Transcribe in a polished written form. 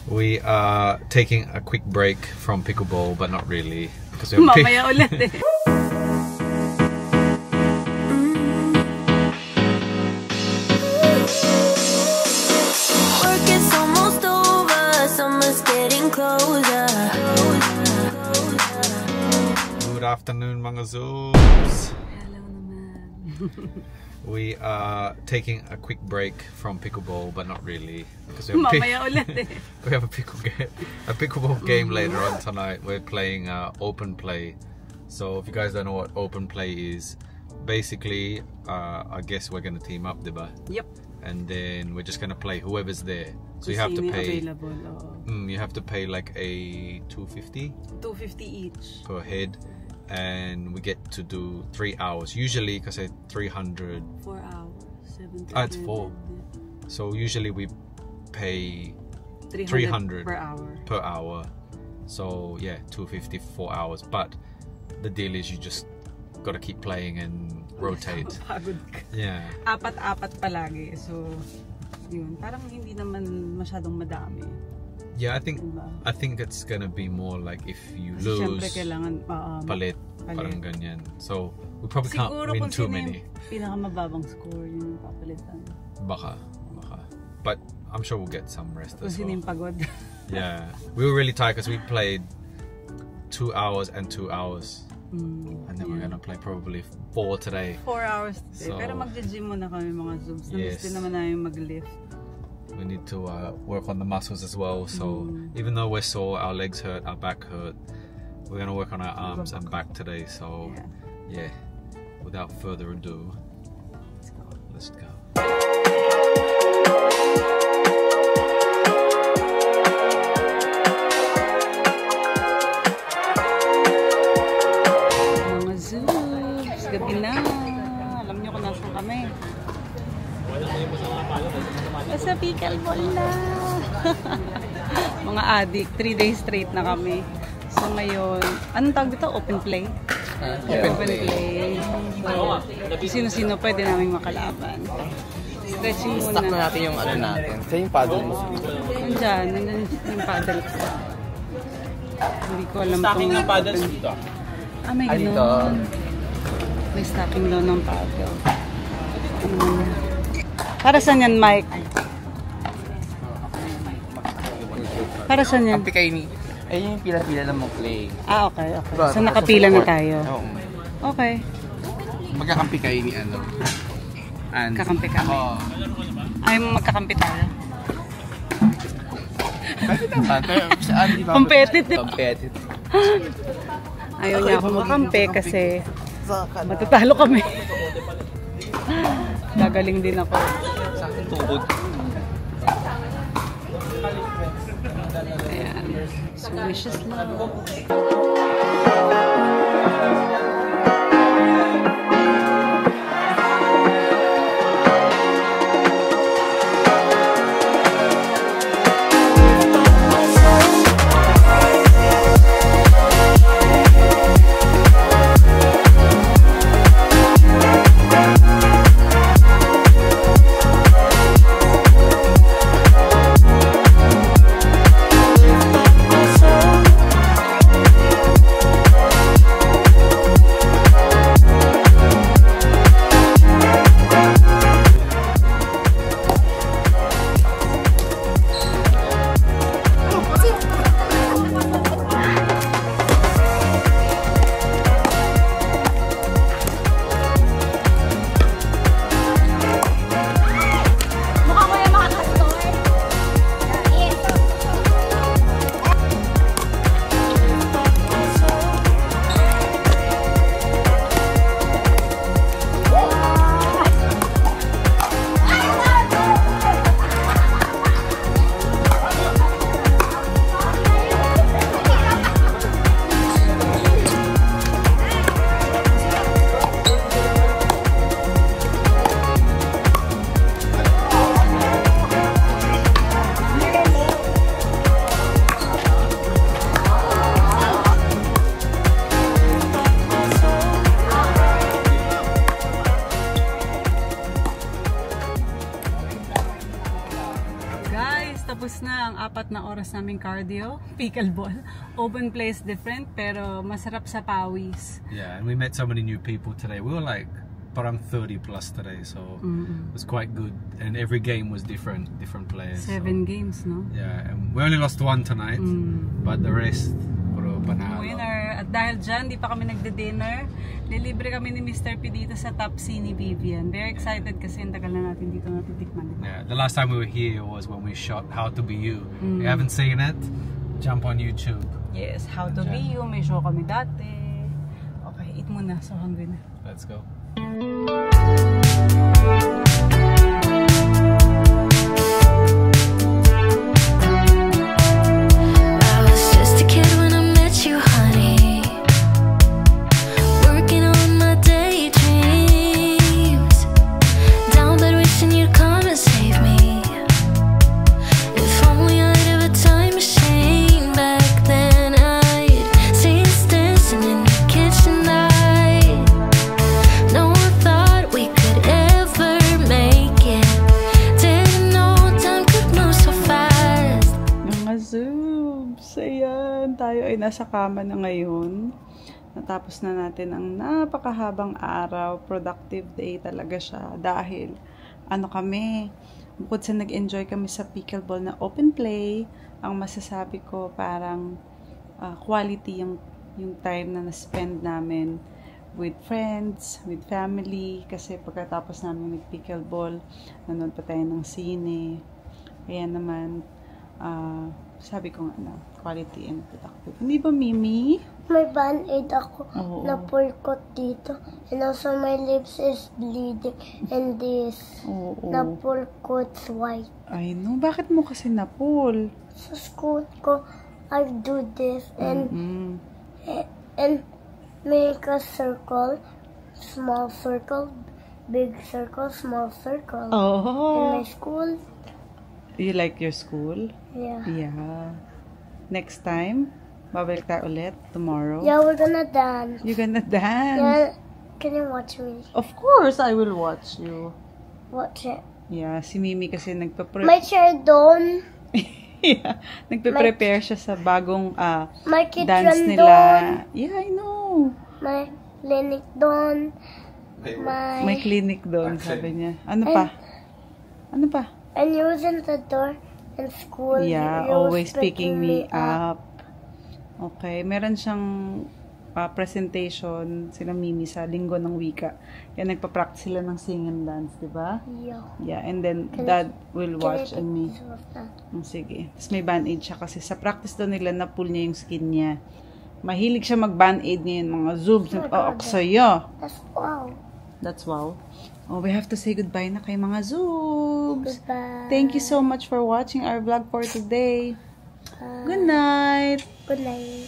We are taking a quick break from pickleball, but not really because we have mamaya ulit eh. Work is almost over, summer's getting closer. Good afternoon, mga Zooms. Hello naman. We are taking a quick break from pickleball, but not really because we have mamaya ulit eh. we have a pickleball game later on tonight. We're playing open play. So if you guys don't know what open play is, basically I guess we're gonna team up, diba? Yep. And then we're just gonna play whoever's there. So you have to pay. You have to pay like a $250 each per head, and we get to do 3 hours. Usually, because it's 300. 4 hours. 7 to It's 4. So usually we pay 300 per hour. So yeah, $250 for 4 hours. But the deal is you just gotta keep playing and rotate. Pagod ka. Yeah. Apat-apat palagi. So yun, parang hindi naman masyadong madami. Yeah, I think it's gonna be more like if you lose, palit, parang ganyan. So we probably can't win too many. Pinakamababang score yung papalitan. Baka. But I'm sure we'll get some rest as well. Pagod. Yeah, we were really tired because we played 2 hours and 2 hours. And then we're gonna play probably 4 today. 4 hours today. So, pero mag-gym muna kami mga Zooms. Namiss din naman namin mag-lift. We need to work on the muscles as well. So even though we're sore, our legs hurt, our back hurt, we're gonna work on our arms and back today. So yeah, without further ado, let's go. Mga Zooms, gabi na. Alam niyo kung nasan kami. Sa pickleball na. Mga addict, 3 days straight na kami. So ngayon, anong tawag dito? Open play? Open play. So, sino-sino pwede namin makalaban. Stretching muna. Stock na natin yung ano natin. Sa yung paddle mo. Nandyan yung paddle ko. Hindi ko alam Stocking ng paddles dito. May gano'n. May stocking daw ng paddle. Para saan yan, Mike? Para saan yan? Kampikay ni. Ayun yung pila-pila lang mong play. Okay. So nakapila na tayo. Oo. Okay. Magkakampi kayo ni ano. Kakampi kami. Oo. Ay, magkakampi tayo. Kasi naman. Pero saan di ba? Competitive. Ayaw niya ako makampi kasi matatalo kami. Gagaling din ako. Sa akin tukod. Ayan. So, wishes lang. na oras namin cardio, pickleball. Open play is different, pero masarap sa pawis. Yeah, and we met so many new people today. We were like parang 30 plus today, so it was quite good. And every game was different players. 7 games, no? Yeah, and we only lost 1 tonight, but the rest, puro panalo. Winner. At dahil dyan, di pa kami nagde-dinner. Lilibre kami ni Mr. P dito sa Top C ni Vivian. Very excited kasi ang tagal na natin dito natitikman. Yeah, the last time we were here was when we shot How to Be You. If you haven't seen it, jump on YouTube. Yes, How to Be You. May show kami dati. Okay, eat muna. So hungry na. Let's go. Tayo ay nasa kama na ngayon. Natapos na natin ang napakahabang araw. Productive day talaga siya. Dahil, bukod sa nag-enjoy kami sa pickleball na open play, ang masasabi ko parang quality yung time na na-spend namin with friends, with family. Kasi pagkatapos namin mag-pickleball, nanood pa tayo ng sine. Kaya naman, sabi ko nga quality and productive. Hindi ba, Mimi? May band-aid ako na pulkot dito. And also my lips is bleeding. And this na pulkot's white. I know. Bakit mo kasi napul? Sa school ko, I do this and make a circle, small circle, big circle, small circle. In my school. You like your school? Yeah. Yeah. Next time, babalik tayo ulit tomorrow. Yeah, we're gonna dance. You're gonna dance? Yeah. Can you watch me? Of course, I will watch you. Watch it. Yeah, si Mimi kasi May chair doon. Yeah, nagpe-prepare siya sa bagong my dance nila. Doon. Yeah, I know. May clinic doon. May clinic doon, sabi niya. Ano pa? And using the door in school. Yeah, always picking me up. Okay, meron siyang presentation sila Mimi sa Linggo ng Wika. Yan, nagpa-practice sila ng sing and dance, di ba? Yeah. Yeah, and then Dad will watch and me. Sige. Tapos may band-aid siya kasi sa practice daw nila na-pull niya yung skin niya. Mahilig siya mag-band-aid ngayon, mga zoobs. Sa'yo. That's wow. That's wow. Oh, we have to say goodbye na kay mga zoobs. Goodbye. Thank you so much for watching our vlog for today. Good night. Good night.